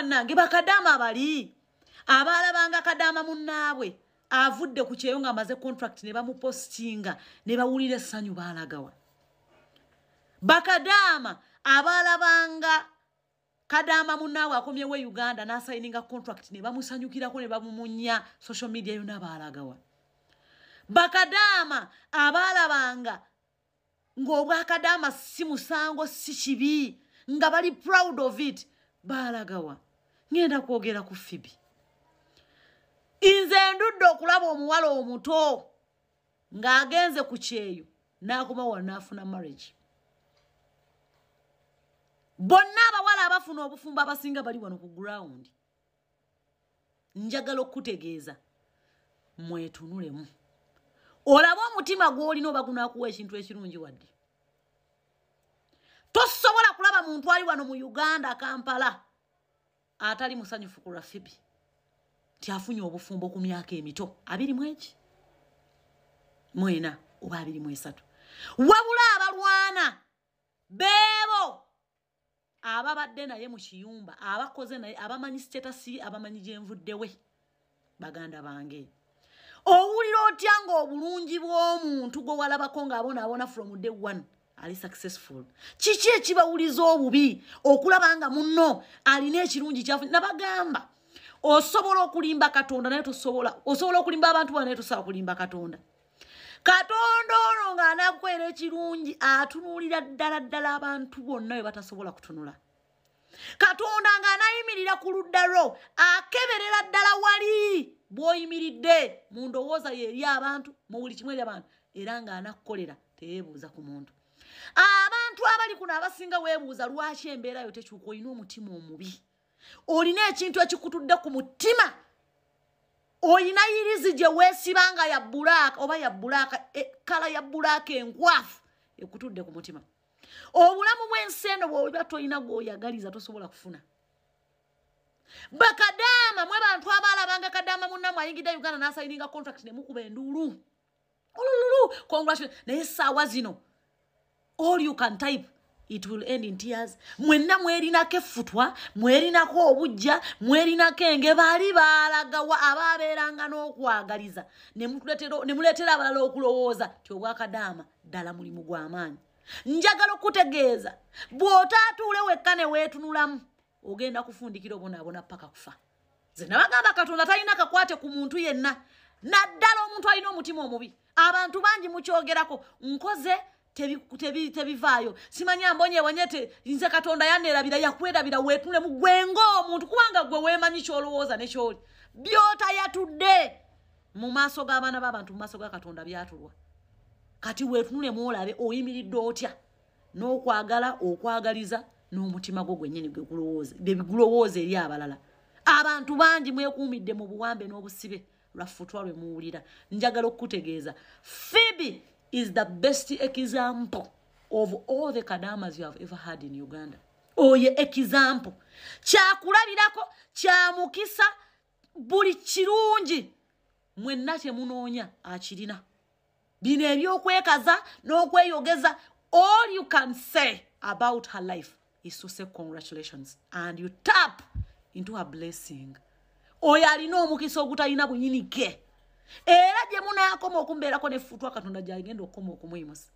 bannange Bakadaama bali abalabanga Kadaama munnaabwe avudde ku kyeyo nga amaze contract ne bamupostinga ne bawulira essanyu balagawa Bakadaama abalabanga Kadaama munnaabwe akomyewo Uganda n'asayininga contract ne bamusanyukirako ne bamumunya social media yonna balagawa Bakadaama abalabanga ng'Obwakadaama si musango si kibi nga bali proud of it balagawa ngenda kwogera ku Phoebe inze ndudde okulaba omuwala omuto ng'agenze ku kyeyo n'akoma wanaafuna marriage bonna abawala abafuna obufumbo abasinga bali wano ku ground njagala okutegeeza mwetunulemu olaba omutima gw'olina oba gunaakuwa ekintu ekirungi wadde tosobola kulaba muntu ali wano mu Uganda Kampala atali musanyufu ku Phoebe ti afunye obufumbo ku myaka emito 21 mwena oba 23 wabula abalwana beebo ababadde naye mu kiyumba abakoze naye abamanyi status abamanyi gyenvuddewe baganda bange owulira otya ng'obulungi bw'omuntu gwe walabako ng'abonaabona from day one ali successful kiki ekibawuliza obubi okulaba nga munno alina ekirungi kyafu nabagamba osobola okulimba Katonda naye osobola okulimba abantu bonna naye tosobola kulimba Katonda Katonda ono ng'anakukwera ekirungi atunuulira ddala abantu bonna we batasobola kutunula Katonda ng'anayimirira ku ludda lwo akeberera ddala wali bw'oyimiridde mu ndowooza ye eri abantu mu buli kimu eri abantu era ng'anakukolera teyeebuuza ku muntu abantu abali kuno abasinga weebuuza lwaki embeera yo tekyuka olina omutima omubi olina ekintu ekikutudde ku mutima olina irizi gye weesibanga ya bbulaaka oba ya bbulaaka kala ya bbulaaka enkwafu ekutudde ku mutima obulamu bw'ensi eno bw'oba tolina gw'oyagaliza tosobola kufuna Bakadaama mwe bantu abalabanga Kadaama munnamu ayingidde Uganda n'asayininga contract ne mukuba enduulu congratulations naye essaawa zino all you can type it will end in tears mwenna mwerinako effutwa mwerinako obujja mwerinako enge bali balagawa ababeeranga n'okwagaliza ne muleetera abalala okulowooza ti Obwakadaama ddala mulimu gw'amaanyi njagala okutegeeza bw'otaatuule wekka ne weetunulamu ogenda kufundikira obonaabona paka kufa ze nabagamba Katonda talina kakwate ku muntu yenna naddala omuntu alina omutima omubi abantu bangi mukyogerako nkoze tebivaayo simanya mbonyebonyete nze Katonda yannerabira yakwerabira weetunule mu gwengo omuntu kubanga gwe weemanyi kyolowooza nekyoli byota yatudde mu maaso g'abaana b'abantu mu maaso ga Katonda byatulwa kati weetunule mwolabe oyimiridde otya n'okwagala okwagaliza n'omutima gwo gwennyini gwegulowooza eri abalala abantu bangi mwekuumidde mu buwambe n'obusibe lwaffutwa lwe muwulira njagala okutegeeza Phoebe is the best example of all the Kadaamas you have ever had in Uganda. Oye example. Kyakulabirako, kyamukisa, buli kirungi. Mwenna temunoonya akirina. Bino ebyokwekaza n'okweyogeza, all you can say about her life is to say congratulations and you tap into her blessing. Oyo alina omukisa ogutalina bunyinike. Era gye munaakoma okumbeerako n'effutwa Katonda gy'agenda okukoma okumuyimusa.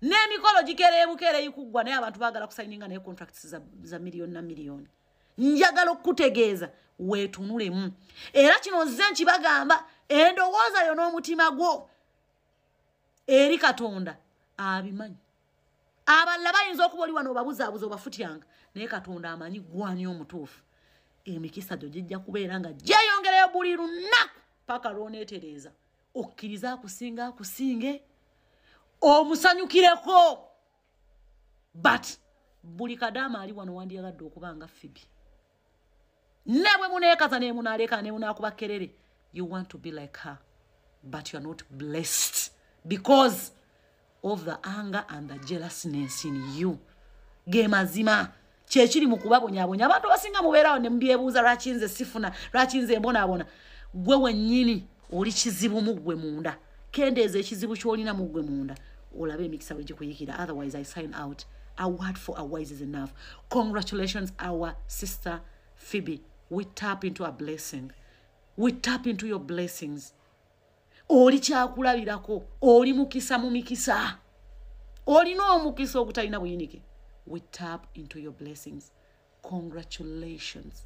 N'emikolo gikereebukere yikuggwa naye abantu baagala kusayininga naye contracts za miliyoni na miliyoni. Njagala okutegeeza weetunulemu. Era kino nze nkibagamba endowooza yo n'omutima gwo eri Katonda abimanyi. Abalala bayinza okuba oli wano obabuzaabuza obafutyanga naye Katonda amanyi gwani omutuufu. Emikisa gyo gijja kubeera nga gyeyongereyo buli lunaku paka lw'oneetereeza okkiriza akusinga akusinge omusanyukireko but buli Kadaama ali wano wandyagadde okuba nga Phoebe ne bwe muneekaza ne munaaleka ne munaakuba kerere you want to be like her but you are not blessed because of the anger and the jealousness in you ge mazima kyekiri mu kubabonyabonya abantu basinga mubeerawo ne mbyebuuza lwaki nze sifuna lwaki nze mbonaabona gwe wennyini oli kizibu mu gwe munda kendeeza ekizibu ky'olina mu gwe munda olabe emikisa bwe gikuyikira otherwise I sign out. A word for a wise is enough. Congratulations our sister Phoebe, we tap into a blessing. We tap into your blessings. Oli kyakulabirako, oli mukisa mu mikisa. Olina omukisa ogutalina buyinike. We tap into your blessings. Congratulations,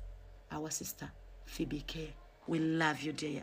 our sister Phoebe K. We love you, dear.